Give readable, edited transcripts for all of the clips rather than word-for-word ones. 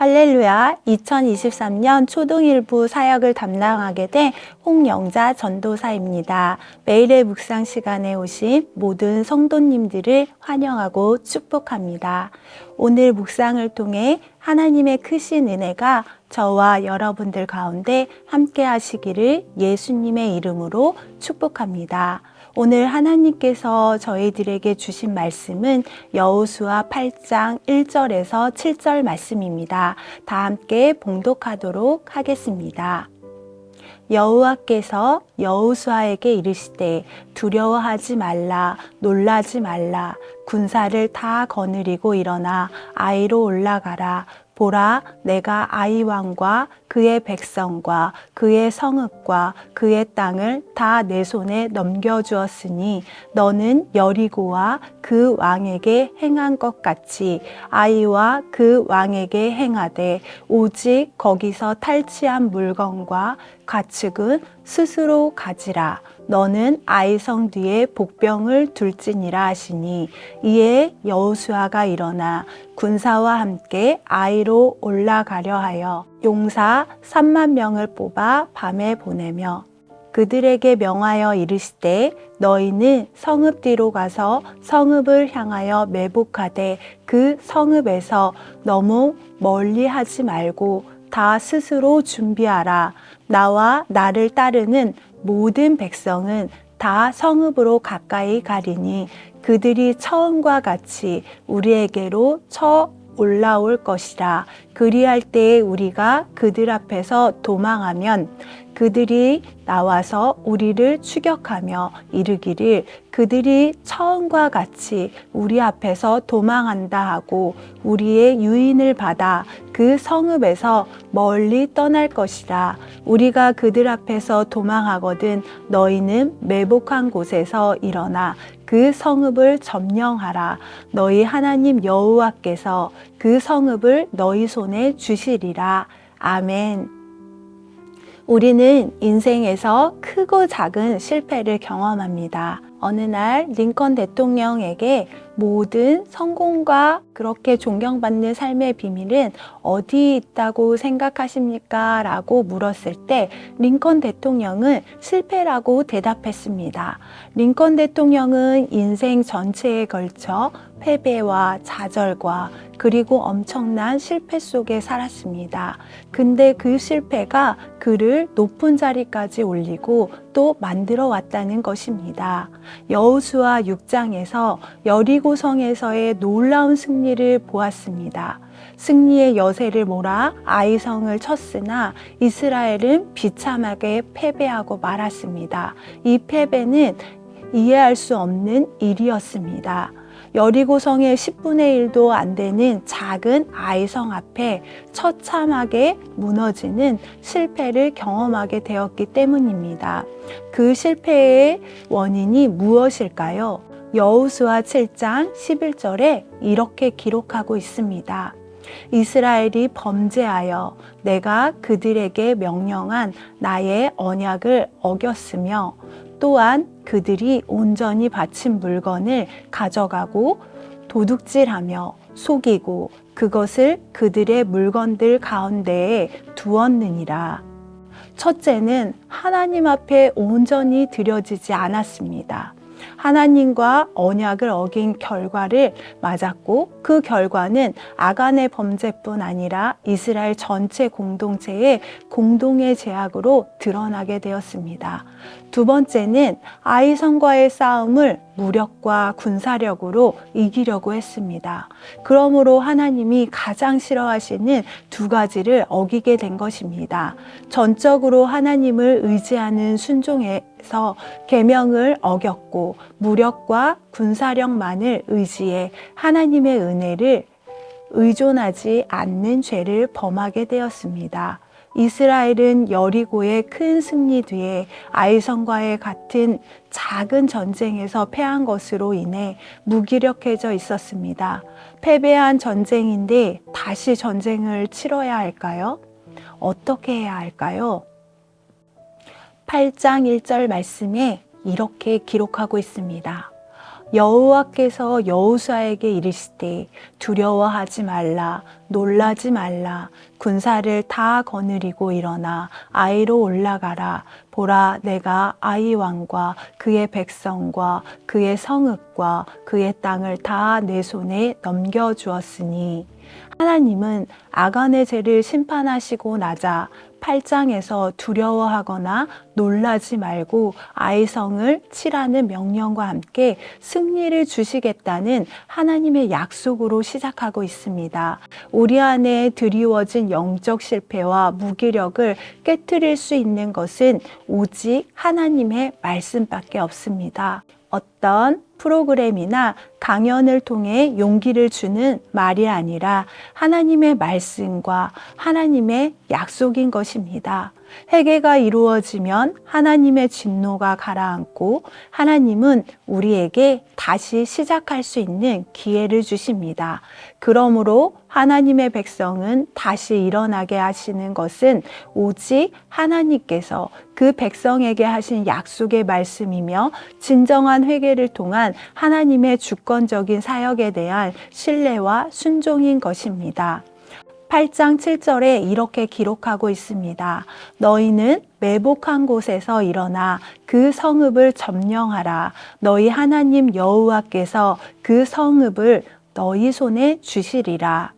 할렐루야. 2023년 초등일부 사역을 담당하게 된 홍영자 전도사입니다. 매일의 묵상 시간에 오신 모든 성도님들을 환영하고 축복합니다. 오늘 묵상을 통해 하나님의 크신 은혜가 저와 여러분들 가운데 함께 하시기를 예수님의 이름으로 축복합니다. 오늘 하나님께서 저희들에게 주신 말씀은 여호수아 8장 1절에서 7절 말씀입니다. 다 함께 봉독하도록 하겠습니다. 여호와께서 여호수아에게 이르시되 두려워하지 말라, 놀라지 말라. 군사를 다 거느리고 일어나 아이로 올라가라. 보라, 내가 아이 왕과 그의 백성과 그의 성읍과 그의 땅을 다 내 손에 넘겨주었으니 너는 여리고와 그 왕에게 행한 것 같이 아이와 그 왕에게 행하되 오직 거기서 탈취한 물건과 가축은 스스로 가지라. 너는 아이성 뒤에 복병을 둘지니라 하시니 이에 여호수아가 일어나 군사와 함께 아이로 올라가려 하여 용사 3만 명을 뽑아 밤에 보내며 그들에게 명하여 이르시되 너희는 성읍 뒤로 가서 성읍을 향하여 매복하되 그 성읍에서 너무 멀리 하지 말고 다 스스로 준비하라. 나와 나를 따르는 모든 백성은 다 성읍으로 가까이 가리니 그들이 처음과 같이 우리에게로 쳐 올라올 것이라. 그리할 때에 우리가 그들 앞에서 도망하면 그들이 나와서 우리를 추격하며 이르기를 그들이 처음과 같이 우리 앞에서 도망한다 하고 우리의 유인을 받아 그 성읍에서 멀리 떠날 것이라. 우리가 그들 앞에서 도망하거든 너희는 매복한 곳에서 일어나 그 성읍을 점령하라. 너희 하나님 여호와께서 그 성읍을 너희 손에 주시리라. 아멘. 우리는 인생에서 크고 작은 실패를 경험합니다. 어느 날 링컨 대통령에게 모든 성공과 그렇게 존경받는 삶의 비밀은 어디 있다고 생각하십니까? 라고 물었을 때 링컨 대통령은 실패라고 대답했습니다. 링컨 대통령은 인생 전체에 걸쳐 패배와 좌절과 그리고 엄청난 실패 속에 살았습니다. 근데 그 실패가 그를 높은 자리까지 올리고 또 만들어 왔다는 것입니다. 여호수아 6장에서 여리고 성에서의 놀라운 승리를 보았습니다. 승리의 여세를 몰아 아이성을 쳤으나 이스라엘은 비참하게 패배하고 말았습니다. 이 패배는 이해할 수 없는 일이었습니다. 여리고성의 10분의 1도 안 되는 작은 아이성 앞에 처참하게 무너지는 실패를 경험하게 되었기 때문입니다. 그 실패의 원인이 무엇일까요? 여호수아 7장 11절에 이렇게 기록하고 있습니다. 이스라엘이 범죄하여 내가 그들에게 명령한 나의 언약을 어겼으며 또한 그들이 온전히 바친 물건을 가져가고 도둑질하며 속이고 그것을 그들의 물건들 가운데에 두었느니라. 첫째는 하나님 앞에 온전히 드려지지 않았습니다. 하나님과 언약을 어긴 결과를 맞았고 그 결과는 아간의 범죄뿐 아니라 이스라엘 전체 공동체의 공동의 죄악으로 드러나게 되었습니다. 두 번째는 아이성과의 싸움을 무력과 군사력으로 이기려고 했습니다. 그러므로 하나님이 가장 싫어하시는 두 가지를 어기게 된 것입니다. 전적으로 하나님을 의지하는 순종에서 계명을 어겼고 무력과 군사력만을 의지해 하나님의 은혜를 의존하지 않는 죄를 범하게 되었습니다. 이스라엘은 여리고의 큰 승리 뒤에 아이성과의 같은 작은 전쟁에서 패한 것으로 인해 무기력해져 있었습니다. 패배한 전쟁인데 다시 전쟁을 치러야 할까요? 어떻게 해야 할까요? 8장 1절 말씀에 이렇게 기록하고 있습니다. 여호와께서 여호수아에게 이르시되 두려워하지 말라 놀라지 말라 군사를 다 거느리고 일어나 아이로 올라가라 보라 내가 아이 왕과 그의 백성과 그의 성읍과 그의 땅을 다 내 손에 넘겨주었으니 하나님은 아간의 죄를 심판하시고 나자 8장에서 두려워하거나 놀라지 말고 아이성을 치라는 명령과 함께 승리를 주시겠다는 하나님의 약속으로 시작하고 있습니다. 우리 안에 드리워진 영적 실패와 무기력을 깨트릴 수 있는 것은 오직 하나님의 말씀밖에 없습니다. 어떤 프로그램이나 강연을 통해 용기를 주는 말이 아니라 하나님의 말씀과 하나님의 약속인 것입니다. 회개가 이루어지면 하나님의 진노가 가라앉고 하나님은 우리에게 다시 시작할 수 있는 기회를 주십니다. 그러므로 하나님의 백성은 다시 일어나게 하시는 것은 오직 하나님께서 그 백성에게 하신 약속의 말씀이며 진정한 회개를 통한 하나님의 주권적인 사역에 대한 신뢰와 순종인 것입니다. 8장 7절에 이렇게 기록하고 있습니다. 너희는 매복한 곳에서 일어나 그 성읍을 점령하라. 너희 하나님 여호와께서 그 성읍을 너희 손에 주시리라.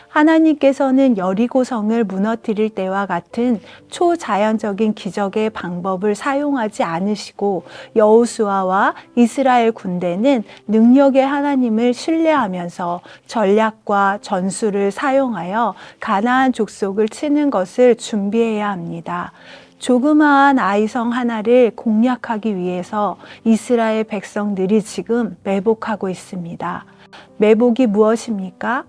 하나님께서는 여리고성을 무너뜨릴 때와 같은 초자연적인 기적의 방법을 사용하지 않으시고 여호수아와 이스라엘 군대는 능력의 하나님을 신뢰하면서 전략과 전술을 사용하여 가나안 족속을 치는 것을 준비해야 합니다. 조그마한 아이성 하나를 공략하기 위해서 이스라엘 백성들이 지금 매복하고 있습니다. 매복이 무엇입니까?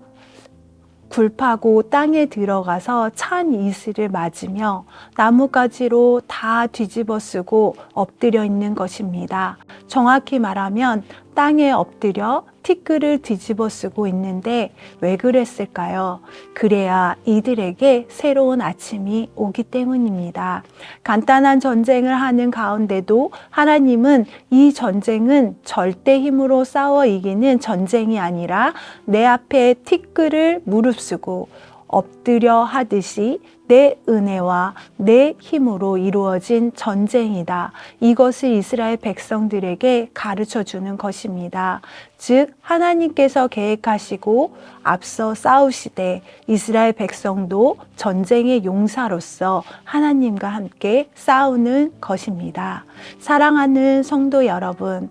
굴파고 땅에 들어가서 찬 이슬을 맞으며 나뭇가지로 다 뒤집어 쓰고 엎드려 있는 것입니다. 정확히 말하면 땅에 엎드려 티끌을 뒤집어 쓰고 있는데 왜 그랬을까요? 그래야 이들에게 새로운 아침이 오기 때문입니다. 간단한 전쟁을 하는 가운데도 하나님은 이 전쟁은 절대 힘으로 싸워 이기는 전쟁이 아니라 내 앞에 티끌을 무릅쓰고 엎드려 하듯이 내 은혜와 내 힘으로 이루어진 전쟁이다. 이것을 이스라엘 백성들에게 가르쳐 주는 것입니다. 즉 하나님께서 계획하시고 앞서 싸우시되 이스라엘 백성도 전쟁의 용사로서 하나님과 함께 싸우는 것입니다. 사랑하는 성도 여러분,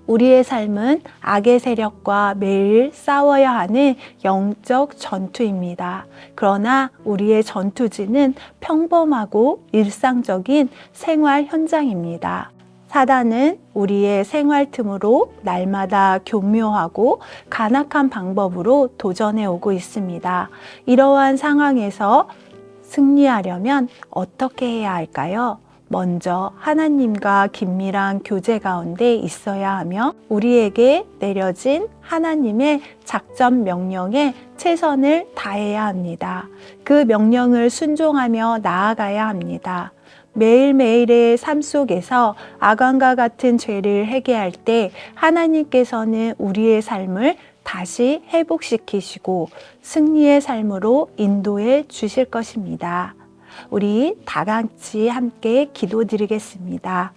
우리의 삶은 악의 세력과 매일 싸워야 하는 영적 전투입니다. 그러나 우리의 전투지는 평범하고 일상적인 생활 현장입니다. 사단은 우리의 생활 틈으로 날마다 교묘하고 간악한 방법으로 도전해 오고 있습니다. 이러한 상황에서 승리하려면 어떻게 해야 할까요? 먼저 하나님과 긴밀한 교제 가운데 있어야 하며 우리에게 내려진 하나님의 작전 명령에 최선을 다해야 합니다. 그 명령을 순종하며 나아가야 합니다. 매일매일의 삶 속에서 아간과 같은 죄를 회개할 때 하나님께서는 우리의 삶을 다시 회복시키시고 승리의 삶으로 인도해 주실 것입니다. 우리 다 같이 함께 기도드리겠습니다.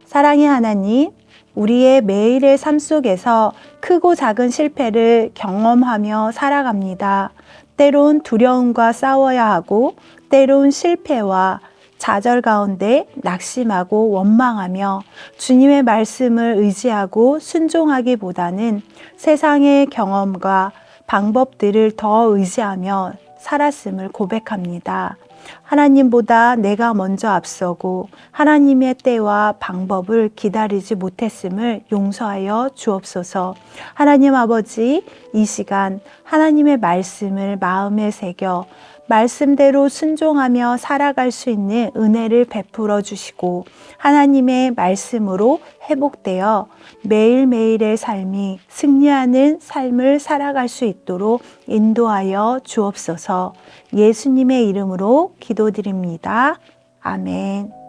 사랑의 하나님, 우리의 매일의 삶 속에서 크고 작은 실패를 경험하며 살아갑니다. 때론 두려움과 싸워야 하고 때론 실패와 좌절 가운데 낙심하고 원망하며 주님의 말씀을 의지하고 순종하기보다는 세상의 경험과 방법들을 더 의지하며 살았음을 고백합니다. 하나님보다 내가 먼저 앞서고 하나님의 때와 방법을 기다리지 못했음을 용서하여 주옵소서. 하나님 아버지, 이 시간 하나님의 말씀을 마음에 새겨 말씀대로 순종하며 살아갈 수 있는 은혜를 베풀어 주시고 하나님의 말씀으로 회복되어 매일매일의 삶이 승리하는 삶을 살아갈 수 있도록 인도하여 주옵소서. 예수님의 이름으로 기도드립니다. 아멘.